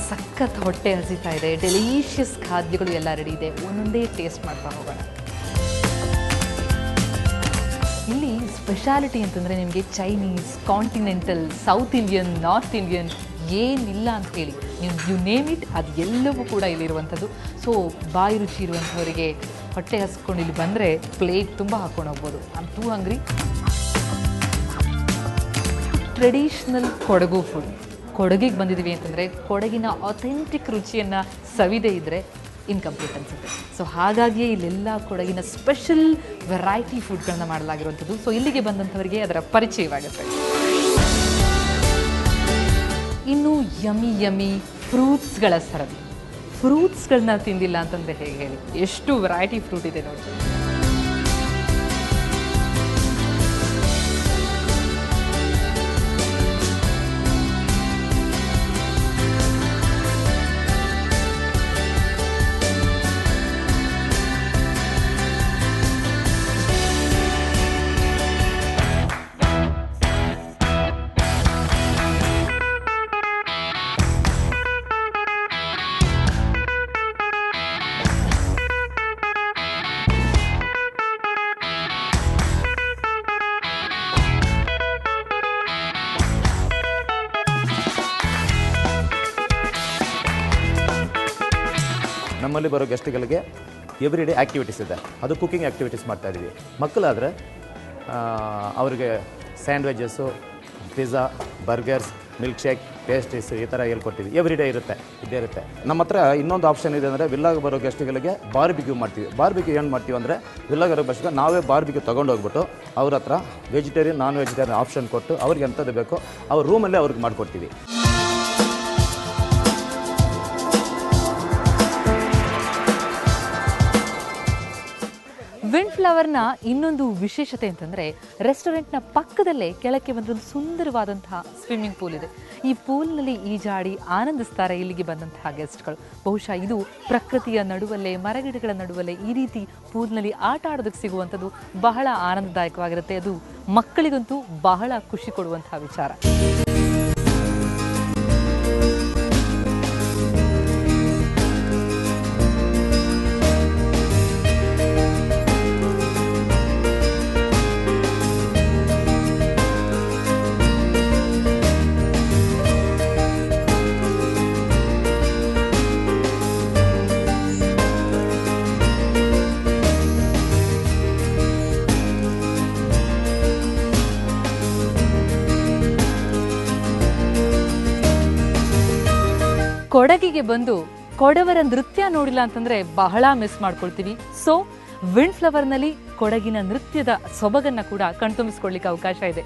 ಸಖತ್ ಹೊಟ್ಟೆ ಹಸಿತಾ ಇದೆ. ಡೆಲಿಷಿಯಸ್ ಖಾದ್ಯಗಳು ಎಲ್ಲ ರೆಡಿ ಇದೆ. ಒಂದೊಂದೇ ಟೇಸ್ಟ್ ಮಾಡ್ತಾ ಹೋಗೋಣ. ಇಲ್ಲಿ ಸ್ಪೆಷಾಲಿಟಿ ಅಂತಂದರೆ ನಿಮಗೆ Chinese, continental, south Indian, north Indian ಏನಿಲ್ಲ ಅಂತ ಹೇಳಿ ನೀವು ಯು ನೇಮ್ ಇಟ್ ಅದು ಎಲ್ಲವೂ ಕೂಡ ಇಲ್ಲಿರುವಂಥದ್ದು. ಸೊ ಬಾಯಿ ರುಚಿ ಇರುವಂಥವರಿಗೆ ಹೊಟ್ಟೆ ಹಸ್ಕೊಂಡು ಇಲ್ಲಿ ಬಂದರೆ ಪ್ಲೇಟ್ ತುಂಬ ಹಾಕ್ಕೊಂಡು ಹೋಗ್ಬೋದು. I am two hungry. Traditional Kodagu food. ಕೊಡಗಿಗೆ ಬಂದಿದ್ದೀವಿ ಅಂತಂದರೆ ಕೊಡಗಿನ ಅಥೆಂಟಿಕ್ ರುಚಿಯನ್ನು ಸವಿದೇ ಇದ್ದರೆ ಇನ್ಕಂಪ್ಲೀಟ್ ಅನಿಸುತ್ತೆ. ಸೊ ಹಾಗಾಗಿಯೇ ಇಲ್ಲೆಲ್ಲ ಕೊಡಗಿನ ಸ್ಪೆಷಲ್ ವೆರೈಟಿ ಫುಡ್ಗಳನ್ನ ಮಾಡಲಾಗಿರುವಂಥದ್ದು. ಸೊ ಇಲ್ಲಿಗೆ ಬಂದಂಥವರಿಗೆ ಅದರ ಪರಿಚಯವಾಗುತ್ತೆ. ಇನ್ನು ಯಮಿ ಫ್ರೂಟ್ಸ್ಗಳ ಸರದಿ. ಫ್ರೂಟ್ಸ್ಗಳನ್ನ ತಿಂದಿಲ್ಲ ಅಂತಂದರೆ ಹೇಗೆ ಹೇಳಿ, ಎಷ್ಟು ವೆರೈಟಿ ಫ್ರೂಟ್ ಇದೆ ನೋಡಿ. ನಮ್ಮಲ್ಲಿ ಬರೋ ಗೆಸ್ಟ್ಗಳಿಗೆ ಎವ್ರಿ ಡೇ ಆ್ಯಕ್ಟಿವಿಟೀಸ್ ಇದೆ. ಅದು ಕುಕಿಂಗ್ ಆ್ಯಕ್ಟಿವಿಟೀಸ್ ಮಾಡ್ತಾಯಿದ್ದೀವಿ. ಮಕ್ಕಳಾದರೆ ಅವರಿಗೆ sandwiches, pizza, burgers, milk shake, pastries ಈ ಥರ ಹೇಳ್ಕೊಡ್ತೀವಿ. ಎವ್ರಿ ಡೇ ಇರುತ್ತೆ, ಇದ್ದೇ ಇರುತ್ತೆ. ನಮ್ಮ ಹತ್ರ ಇನ್ನೊಂದು ಆಪ್ಷನ್ ಇದೆ ಅಂದರೆ ವಿಲ್ಲಾಗೆ ಬರೋ ಗೆಸ್ಟ್ಗಳಿಗೆ ಬಾರ್ಬಿಕ್ಯೂ ಮಾಡ್ತೀವಿ. ಬಾರ್ಬಿಕ್ಯೂ ಏನು ಮಾಡ್ತೀವಿ ಅಂದರೆ ವಿಲ್ಲಾಗೆ ಬರೋ ಗೆಸ್ಟ್ಗೆ ನಾವೇ ಬಾರ್ಬಿಕ್ಯೂ ತೊಗೊಂಡೋಗ್ಬಿಟ್ಟು ಅವ್ರ ಹತ್ರ ವೆಜಿಟೇರಿಯನ್, ನಾನ್ ವೆಜಿಟೇರಿಯನ್ ಆಪ್ಷನ್ ಕೊಟ್ಟು ಅವ್ರಿಗೆ ಎಂಥದ್ದು ಬೇಕೋ ಅವ್ರ ರೂಮಲ್ಲೇ ಅವ್ರಿಗೆ ಮಾಡಿಕೊಡ್ತೀವಿ. ವಿಂಡ್ ಫ್ಲವರ್ನ ಇನ್ನೊಂದು ವಿಶೇಷತೆ ಅಂತಂದರೆ ರೆಸ್ಟೋರೆಂಟ್ನ ಪಕ್ಕದಲ್ಲೇ ಕೆಳಕ್ಕೆ ಬಂದೊಂದು ಸುಂದರವಾದಂತಹ ಸ್ವಿಮ್ಮಿಂಗ್ ಪೂಲ್ ಇದೆ. ಈ ಪೂಲ್ನಲ್ಲಿ ಈಜಾಡಿ ಆನಂದಿಸ್ತಾರೆ ಇಲ್ಲಿಗೆ ಬಂದಂತಹ ಗೆಸ್ಟ್ಗಳು. ಬಹುಶಃ ಇದು ಪ್ರಕೃತಿಯ ನಡುವಲ್ಲೇ, ಮರಗಿಡಗಳ ನಡುವಲ್ಲೇ ಈ ರೀತಿ ಪೂಲ್ನಲ್ಲಿ ಆಟ ಆಡೋದಕ್ಕೆ ಸಿಗುವಂಥದ್ದು ಬಹಳ ಆನಂದದಾಯಕವಾಗಿರುತ್ತೆ. ಅದು ಮಕ್ಕಳಿಗಂತೂ ಬಹಳ ಖುಷಿ ಕೊಡುವಂತಹ ವಿಚಾರ. ಕೊಡಗಿಗೆ ಬಂದು ಕೊಡವರ ನೃತ್ಯ ನೋಡಿಲ್ಲ ಅಂತಂದರೆ ಬಹಳ ಮಿಸ್ ಮಾಡ್ಕೊಳ್ತೀವಿ. ಸೊ ವಿಂಡ್ ಫ್ಲವರ್ನಲ್ಲಿ ಕೊಡಗಿನ ನೃತ್ಯದ ಸೊಬಗನ್ನು ಕೂಡ ಕಣ್ತುಂಬಿಸ್ಕೊಳ್ಳಿಕ್ಕೆ ಅವಕಾಶ ಇದೆ.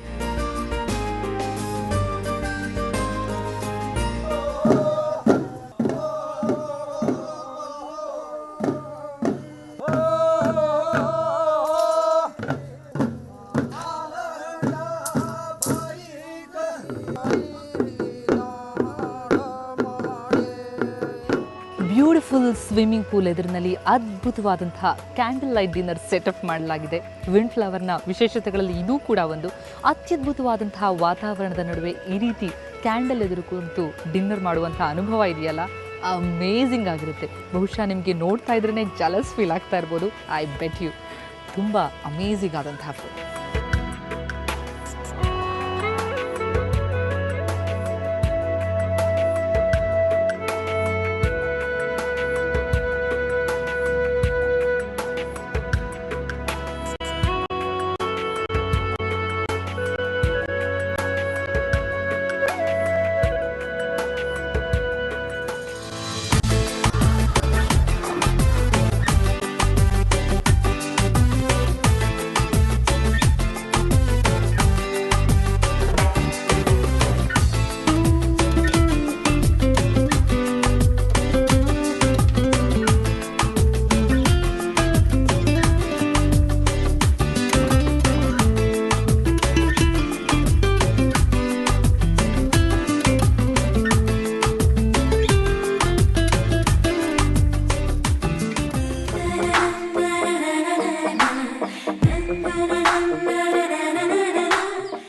ಬ್ಯೂಟಿಫುಲ್ ಸ್ವಿಮ್ಮಿಂಗ್ ಪೂಲ್ ಎದುರಿನಲ್ಲಿ ಅದ್ಭುತವಾದಂತಹ ಕ್ಯಾಂಡಲ್ ಲೈಟ್ ಡಿನ್ನರ್ ಸೆಟಪ್ ಮಾಡಲಾಗಿದೆ. ವಿಂಡ್ ಫ್ಲವರ್ನ ವಿಶೇಷತೆಗಳಲ್ಲಿ ಇದೂ ಕೂಡ ಒಂದು. ಅತ್ಯದ್ಭುತವಾದಂತಹ ವಾತಾವರಣದ ನಡುವೆ ಈ ರೀತಿ ಕ್ಯಾಂಡಲ್ ಎದುರು ಕುಂತು ಡಿನ್ನರ್ ಮಾಡುವಂತಹ ಅನುಭವ ಇದೆಯಲ್ಲ, ಅಮೇಝಿಂಗ್ ಆಗಿರುತ್ತೆ. ಬಹುಶಃ ನಿಮಗೆ ನೋಡ್ತಾ ಇದ್ರೇ ಜಲಸ್ ಫೀಲ್ ಆಗ್ತಾ ಇರ್ಬೋದು. ಐ ಬೆಟ್ ಯು ತುಂಬ ಅಮೇಝಿಂಗ್ ಆದಂತಹ food. na na na na na